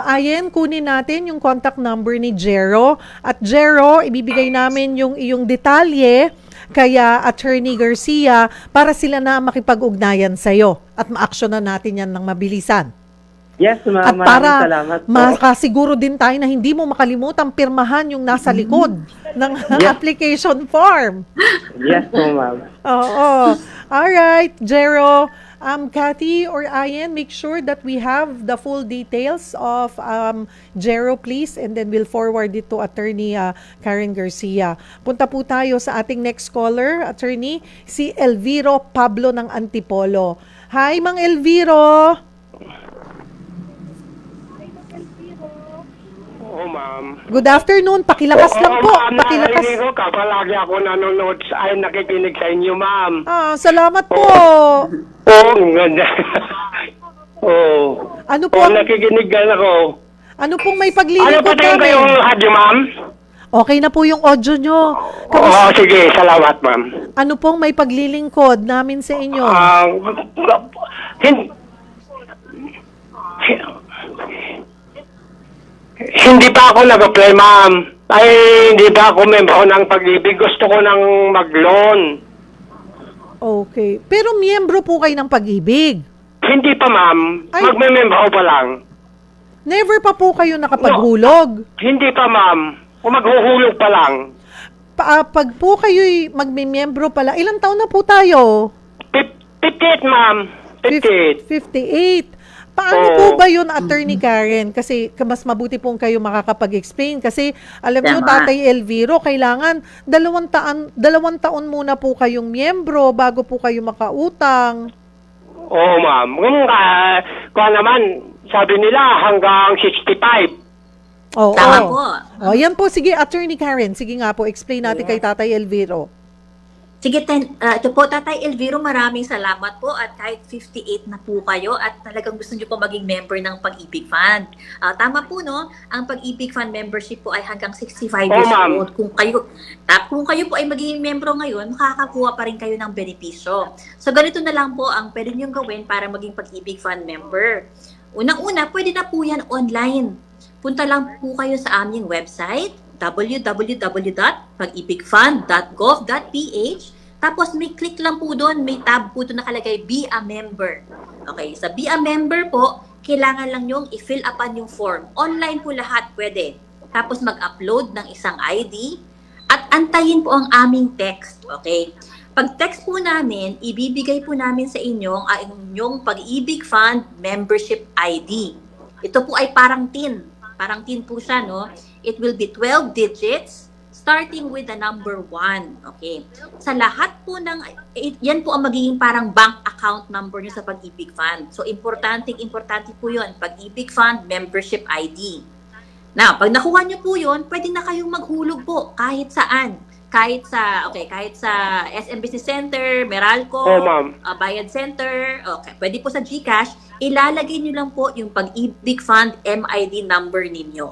Ayen, kunin natin yung contact number ni Jero. At Jero, ibibigay namin yung iyong detalye kaya Attorney Garcia para sila na makipag-ugnayan sa'yo at ma-action na natin yan ng mabilisan.
Yes, ma'am.
At para
Maraming salamat po.
makasiguro din tayo na hindi mo makalimutan pirmahan yung nasa likod ng application form.
Yes po, ma'am.
Oo. Alright, Jero. Kathy or Ayen, make sure that we have the full details of Jero, please, and then we'll forward it to Attorney Karen Garcia. Punta po tayo sa ating next caller, Attorney, si Elviro Pablo ng Antipolo. Hi, Mang Elviro!
Oo, ma'am.
Good afternoon. Pakilakas lang po.
Ma'am,
Pakilakas.
narinig ko ka. Palagi ako nanonood ay nakikinig sa inyo, ma'am.
Salamat po.
Oo, ang ganda. Oo.
Ano po,
Oo, nakikinig ka ako.
ano pong may
Ano
paglilingkod
pa tayo kayong
namin?
radyo, ma'am?
Okay na po yung audio nyo.
Oo, sige. Salamat, ma'am.
Ano pong may paglilingkod namin sa inyo?
Hindi pa ako nag-apply, ma'am. Ay, hindi pa ako member ng pag-ibig. Gusto ko nang mag-loan.
Okay. Pero miyembro po kayo ng pag-ibig.
Hindi pa, ma'am.
Ay.
Magme-member pa lang.
Never pa po kayo nakapaghulog.
Hindi pa, ma'am. Kung maghuhulog pa lang.
Pag po kayo'y magmimiyembro pala, ilang taon na po tayo?
58, ma'am. 58.
58. Paano
Oo.
po ba yun, Attorney Karen? Kasi mas mabuti pong kayo makakapag-explain. Kasi alam nyo,
Tama.
Tatay Elviro, kailangan 2 taon muna po kayong miyembro bago po kayo makautang.
Oo, ma'am. Kung naman, sabi nila hanggang 65.
Oo.
Tama po.
O, yan po. Sige, Attorney Karen. Sige nga po, explain natin kay Tatay Elviro.
Sige, ito po, Tatay Elviro, maraming salamat po at kahit 58 na po kayo at talagang gusto nyo po maging member ng Pag-ibig Fund. Tama po, no? Ang Pag-ibig Fund membership po ay hanggang 65 years
ma'am.
old. Kung kayo po ay magiging membro ngayon, makakakuha pa rin kayo ng benepisyo. So, ganito na lang po ang pwede nyo gawin para maging Pag-ibig Fund member. Unang-una, pwede na po yan online. Punta lang po kayo sa aming website, www.pag-ibigfund.gov.ph. Tapos may click lang po doon, may tab po doon nakalagay, Be a Member. Okay, sa Be a Member po, kailangan lang yung i-fill upan yung form. Online po lahat pwede. Tapos mag-upload ng isang ID at antayin po ang aming text. Okay? Pag text po namin, ibibigay po namin sa inyo ang inyong Pag-ibig Fund Membership ID. Ito po ay parang tin. Parang tin po siya, no? It will be 12 digits starting with the number 1. Okay? Sa lahat po ng, yan po ang magiging parang bank account number nyo sa Pag-ibig Fund. So, importante po yun. Pag-ibig Fund Membership ID. Now, pag nakuha nyo po yun, pwede na kayong maghulog po kahit saan. Kahit sa SM Business Center, Meralco,
ma'am.
Bayad Center, okay, pwede po sa GCash, ilalagay nyo lang po yung Pag-ibig Fund MID number ninyo.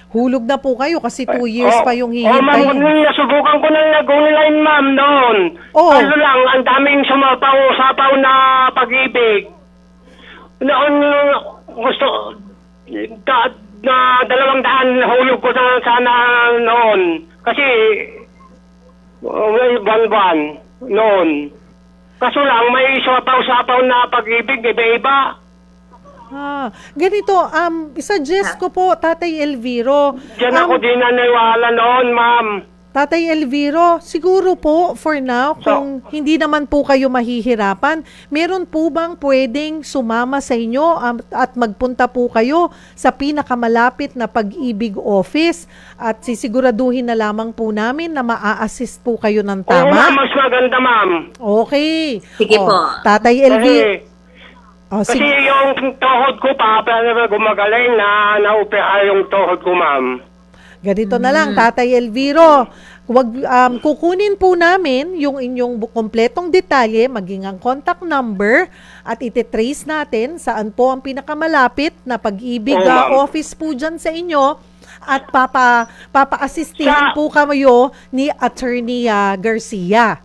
Hulog na po kayo kasi 2 years pa yung
ma'am,
hihintayin.
nasubukan ko na nag-online, ma'am, noon.
Oo.
Ano lang, ang daming sumapaw-sapaw na pag-ibig. Noon, gusto, na 200 hulog ko sana noon. Kasi, may buwan noon. Kaso lang, may sapaw-sapaw na pag-ibig, iba-iba.
Ganito, suggest ko po, Tatay Elviro.
Diyan ako din naniwala noon, ma'am.
Tatay Elviro, siguro po, for now, kung hindi naman po kayo mahihirapan, meron po bang pwedeng sumama sa inyo at magpunta po kayo sa pinakamalapit na Pag-ibig office at sisiguraduhin na lamang po namin na maa-assist po kayo ng
Oo,
tama?
ma'am, mas maganda, ma'am.
Okay.
Sige po.
Tatay Elviro.
Kasi yung tuhod ko pa, pero gumagaling na naupira yung tuhod ko, ma'am.
Ganito na lang, Tatay Elviro. Kukunin po namin yung inyong kompletong detalye, maging ang contact number, at ititrace natin saan po ang pinakamalapit na Pag-ibig office po dyan sa inyo, at papa-assistihan po kayo ni Attorney Garcia.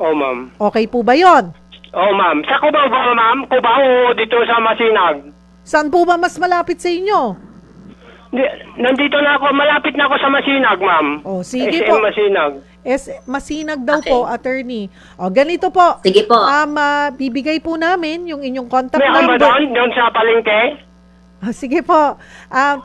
Ma'am.
Okay po ba yon?
Ma'am. Sa Cubao ba, ma'am? Cubao dito sa Masinag.
Saan po ba mas malapit sa inyo?
Nandito na ako, malapit na ako sa Masinag, ma'am.
Sige
SM
po.
Masinag.
Masinag daw
Okay.
po, attorney. Ganito po.
Sige po.
Bibigay po namin yung inyong contact
May ba
number.
doon sa palengke?
Sige po.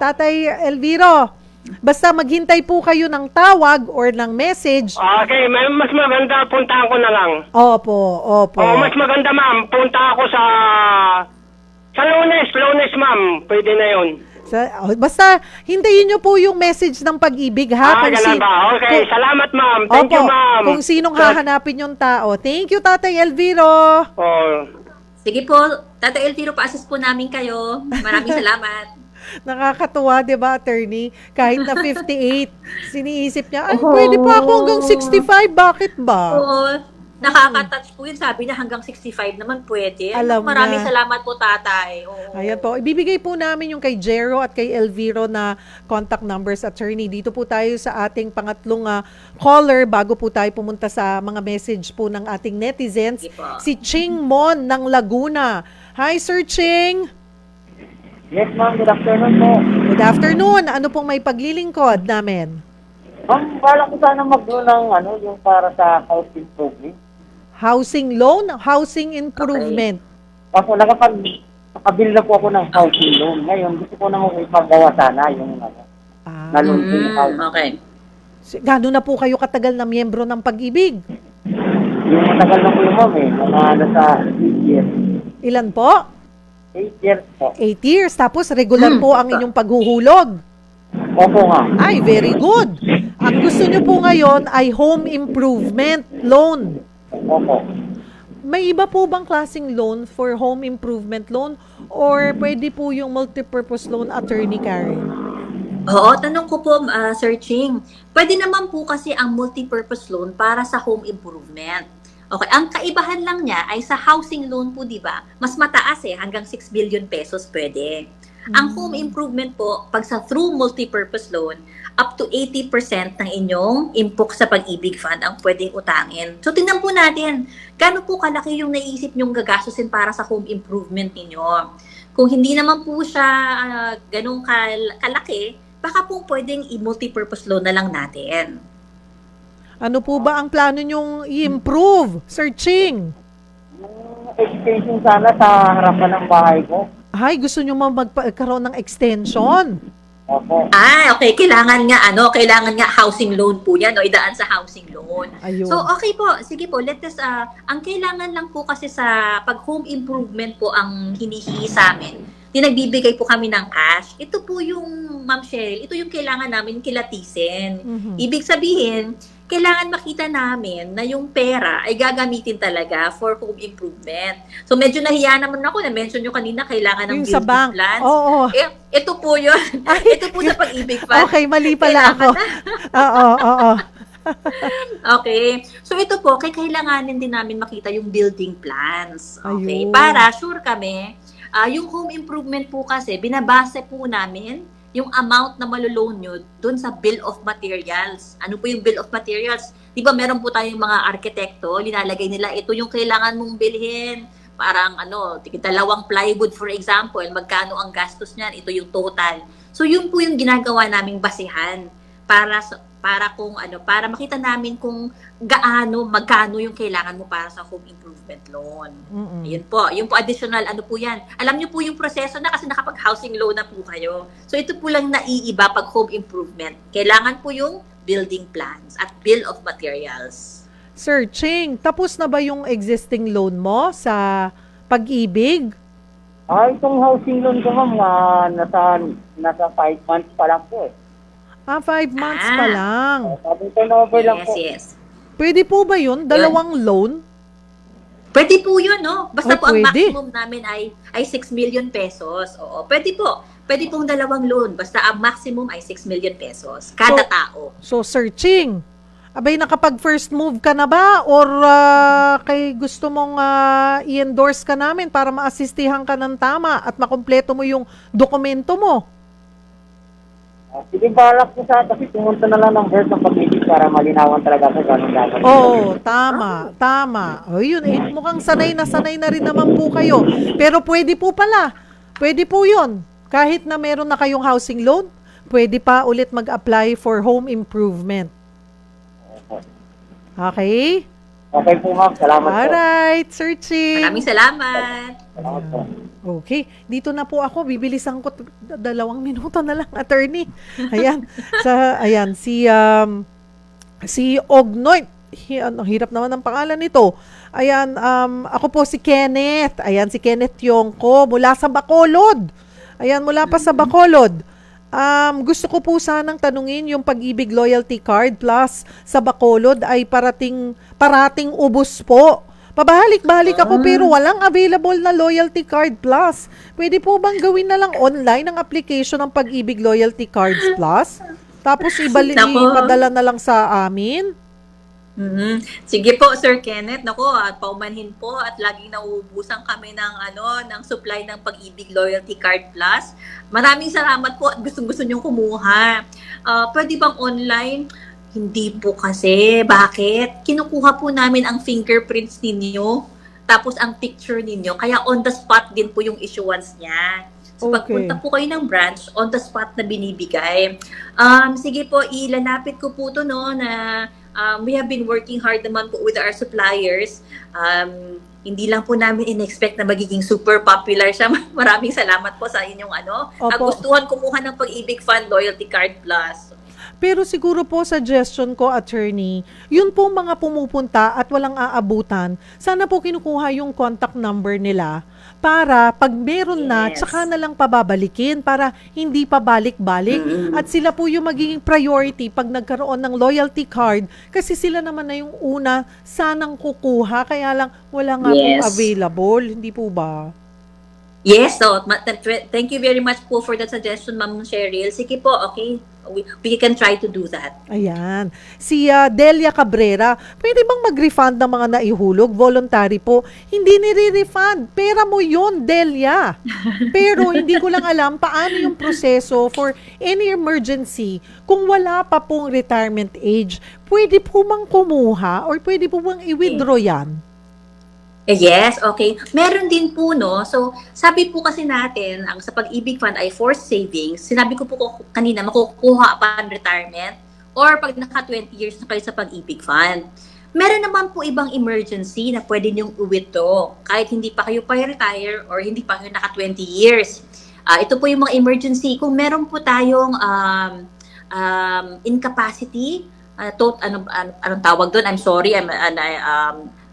Tatay Elviro, basta maghintay po kayo ng tawag or ng message.
Okay, mas maganda, puntahan ko na lang.
Opo.
Mas maganda, ma'am. Punta ako sa Lunes, ma'am. Pwede na yun.
Basta hintayin nyo po yung message ng Pag-ibig, ha?
Ganun ba? Okay, salamat, ma'am. Thank you, ma'am.
Kung sinong hahanapin yung tao. Thank you, Tatay Elviro.
Sige po, Tatay Elviro, pa-assist po namin kayo. Maraming salamat.
Nakakatuwa, di ba, attorney? Kahit na 58, siniisip niya, pwede pa ako hanggang 65, bakit ba?
Oo, nakaka-touch po yun. Sabi niya hanggang 65 naman pwede.
Alam
Maraming
na.
salamat po, tatay. Oo.
Ayan po. Ibibigay po namin yung kay Jero at kay Elviro na contact numbers, attorney. Dito po tayo sa ating pangatlong caller bago po tayo pumunta sa mga message po ng ating netizens.
Sige po.
Si Ching Mon ng Laguna. Hi, Sir Ching!
Yes, ma'am. Good afternoon po.
Good afternoon. Ano pong may paglilingkod namin?
Ma'am, bala ko sana mag-do ng yung para sa housing program.
Housing loan, housing improvement.
Kaso nakabil na po ako ng housing loan. Ngayon, gusto ko nang ipagawa sana yung na loan po yung housing.
Okay.
Gano'n na po kayo katagal na miyembro ng Pag-ibig?
Yung matagal na po yung ma'am mga nasa 8 years.
Ilan po?
8 years po.
8 years. Tapos regular po ang inyong paghuhulog.
Opo nga.
Ay, very good. Ang gusto nyo po ngayon ay home improvement loan.
Opo.
May iba po bang klaseng loan for home improvement loan or pwede po yung multipurpose loan, Attorney Karen?
Oo, tanong ko po, Sir Ching. Pwede naman po kasi ang multipurpose loan para sa home improvement. Okay, ang kaibahan lang niya ay sa housing loan po, di ba? Mas mataas hanggang 6 billion pesos pwede. Ang home improvement po, pag sa through multipurpose loan, up to 80% ng inyong impok sa pag-ibig fund ang pwedeng utangin. So, tingnan po natin, gaano po kalaki yung naisip nyong gagastusin para sa home improvement ninyo. Kung hindi naman po siya ganun kalaki, baka po pwedeng i-multipurpose loan na lang natin.
Ano po ba ang plano nyong i-improve? Searching.
Yung extension sana sa harapan ng bahay ko.
Ay, gusto nyo magkaroon ng extension?
Opo.
Okay. Kailangan nga housing loan po yan, no? Idaan sa housing loan.
Ayun.
So, okay po. Sige po, let us, ang kailangan lang po kasi sa pag home improvement po ang hinihingi sa amin, nagbibigay po kami ng cash. Ito po yung, Ma'am Cheryl, ito yung kailangan namin kilatisin. Ibig sabihin, kailangan makita namin na yung pera ay gagamitin talaga for home improvement. So, medyo nahiya naman ako. Na-mention nyo kanina, kailangan ng
Yung sa
building
bank.
plans.
Oo.
Ito po yun. Ito po sa pag-ibig fund.
Okay, mali pala ako. Oo.
Okay. So, ito po, kailanganin din namin makita yung building plans. Okay.
Ayun.
Para sure kami, yung home improvement po kasi, binabase po namin yung amount na maloloan nyo dun sa bill of materials. Ano po yung bill of materials? Di ba meron po tayong mga arkitekto, linalagay nila, ito yung kailangan mong bilhin. Parang dalawang plywood for example, magkano ang gastos niyan, ito yung total. So yun po yung ginagawa naming basihan para makita namin kung magkano yung kailangan mo para sa home improvement loan. Yun po, additional po yan. Alam niyo po yung proseso na kasi nakapag-housing loan na po kayo. So ito po lang naiiba pag home improvement. Kailangan po yung building plans at bill of materials.
Searching. Tapos na ba yung existing loan mo sa pag-ibig?
Itong housing loan ko, ma'am, nasa 5 months pa lang po eh.
5 months pa lang.
Sabi turnover lang po.
Yes.
Pwede po ba yun? Dalawang loan?
Pwede po yun, no? Basta
Ay,
po ang
pwede.
maximum namin ay 6 million pesos. Oo, pwede po. Pwede pong dalawang loan. Basta ang maximum ay 6 million pesos. Kada tao.
So, searching. Abay, nakapag first move ka na ba? Or kay gusto mong i-endorse ka namin para maasistihan ka ng tama at makumpleto mo yung dokumento mo?
Sige, balak ko kasi pumunta na lang ng birth ng pag-ibig para malinawan talaga kung gano'ng dapat.
Oo, tama. O yun, mukhang sanay na rin naman po kayo. Pero pwede po pala. Pwede po yun. Kahit na meron na kayong housing loan, pwede pa ulit mag-apply for home improvement. Okay?
Okay po, ma'am. Salamat po.
Alright, searching.
Maraming salamat.
Salamat po.
Okay, dito na po ako. Bibilisan ko 2 minuto na lang, attorney. Ayan, si Ognoy. Hirap naman ang pangalan nito. Ayan, ako po si Kenneth. Ayan, si Kenneth Yongko mula sa Bacolod. Ayan, mula pa sa Bacolod. Gusto ko po sanang tanungin yung Pag-ibig Loyalty Card Plus sa Bacolod ay parating ubos po. Pabalik-balik ako pero walang available na Loyalty Card Plus. Pwede po bang gawin na lang online ang application ng Pag-ibig Loyalty Cards Plus? Tapos ipadala na lang sa amin?
Sige po, Sir Kenneth. Paumanhin po at laging nauubusan kami ng supply ng Pag-ibig Loyalty Card Plus. Maraming salamat po at gustong-gusto niyong kumuha. Pwede bang online? Hindi po kasi. Bakit? Kinukuha po namin ang fingerprints ninyo, tapos ang picture ninyo. Kaya on the spot din po yung issuance niya. So, pagpunta po kayo ng branch, on the spot na binibigay. Sige po, ilalapit ko po to na we have been working hard naman po with our suppliers. Hindi lang po namin in-expect na magiging super popular siya. Maraming salamat po sa inyong nagustuhan kumuha ng Pag-ibig Fund Loyalty Card Plus.
Pero siguro po, suggestion ko, attorney, yun po mga pumupunta at walang aabutan, sana po kinukuha yung contact number nila para pag meron na, tsaka na lang pababalikin para hindi pa balik-balik. At sila po yung magiging priority pag nagkaroon ng loyalty card kasi sila naman na yung una sanang kukuha, kaya lang wala nga pong available. Hindi po ba?
Yes, so thank you very much po for that suggestion, Ma'am Cheryl. Sige po, okay. we can try to do that.
Ayan. Si Delia Cabrera, pwede bang mag-refund ng mga naihulog? Voluntary po. Hindi nire-refund. Pera mo yun, Delia. Pero hindi ko lang alam paano yung proseso for any emergency kung wala pa pong retirement age. Pwede po bang kumuha or pwede po bang i-withdraw yan?
Yes, okay. Meron din po, no? So, sabi po kasi natin, ang sa Pag-ibig Fund ay forced savings. Sinabi ko po kanina, makukuha upon retirement or pag naka 20 years na kayo sa Pag-ibig Fund. Meron naman po ibang emergency na pwede niyong i-withdraw kahit hindi pa kayo pa-retire or hindi pa kayo naka 20 years. Ito po yung mga emergency. Kung meron po tayong incapacity, anong tawag doon? I'm sorry,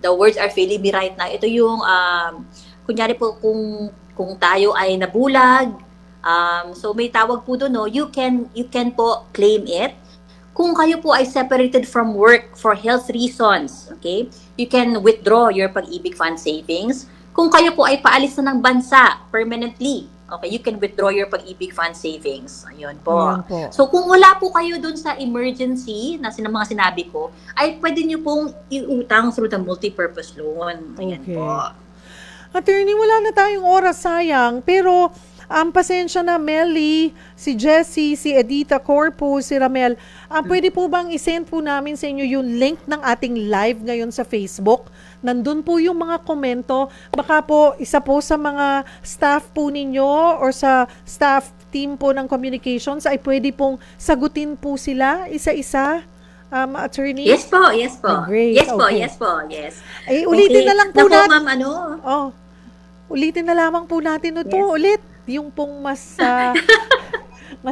the words are failing me right now. Ito yung, kunyari po, kung tayo ay nabulag, so may tawag po doon, no? You can po claim it. Kung kayo po ay separated from work for health reasons, okay? You can withdraw your Pag-ibig Fund savings. Kung kayo po ay paalis na ng bansa permanently, okay, you can withdraw your Pag-ibig Fund savings. Ayun po.
Ayun po.
So, kung wala po kayo dun sa emergency na mga sinabi ko, ay pwede nyo pong iutang through the multipurpose loan. Ayan
Okay.
po.
Attorney, wala na tayong oras, sayang. Pero, pasensya na, Melly, si Jessie, si Edita Corpus, si Ramel, pwede po bang isend po namin sa inyo yung link ng ating live ngayon sa Facebook? Nandun po yung mga komento. Baka po, isa po sa mga staff po ninyo or sa staff team po ng communications ay pwede pong sagutin po sila isa-isa, attorney?
Yes po, yes po.
Great,
Yes po,
okay.
yes po, yes.
Ulitin
Okay.
na lang po
Naku,
natin.
ma'am,
Ulitin na lamang po natin ito ulit. Yung pong mas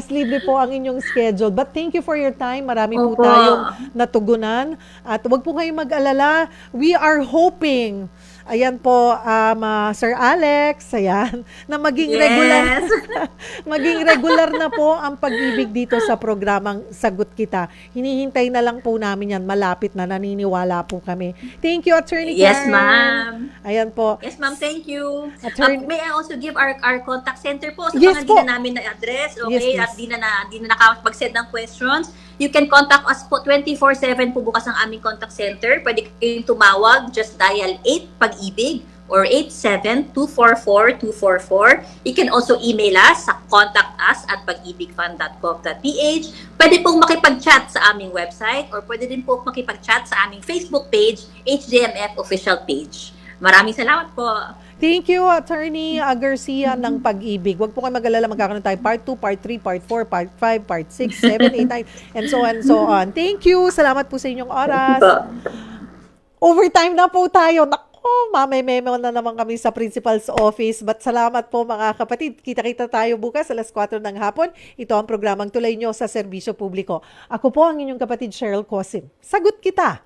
libre po ang inyong schedule. But thank you for your time. Marami po
Opo.
tayong natugunan. At wag po kayong mag-alala. We are hoping, ayan po, Sir Alex, ayan, na maging
Yes.
maging regular na po ang pag-ibig dito sa programang Sagot Kita. Hinihintay na lang po namin yan. Malapit na, naniniwala po kami. Thank you, Attorney
Yes,
Karen.
ma'am.
Ayan po.
Yes, ma'am. Thank you.
Attorney-
May I also give our contact center po sa
Yes
mga
po.
di na namin na-address, okay?
Yes,
At di na nakapag-send ng questions. You can contact us po 24/7 po bukas ang aming contact center. Pwede kayong tumawag, just dial 8 Pag-ibig or 87-244-244. You can also email us sa contactus@pagibigfund.gov.ph. Pwede pong makipag-chat sa aming website or pwede din po makipag-chat sa aming Facebook page, HJMF Official Page. Maraming salamat po.
Thank you, Attorney Garcia ng Pag-ibig. Huwag po kayo mag-alala, magkakaroon tayo part 2, part 3, part 4, part 5, part 6, 7, 8, 9, and so on and so on. Thank you. Salamat po sa inyong oras. Overtime na po tayo. Naku, mamay-memo na naman kami sa principal's office. But salamat po mga kapatid. Kita-kita tayo bukas alas 4 ng hapon. Ito ang programang Tulay Nyo sa Serbisyo Publiko. Ako po ang inyong kapatid Cheryl Cosim. Sagot kita!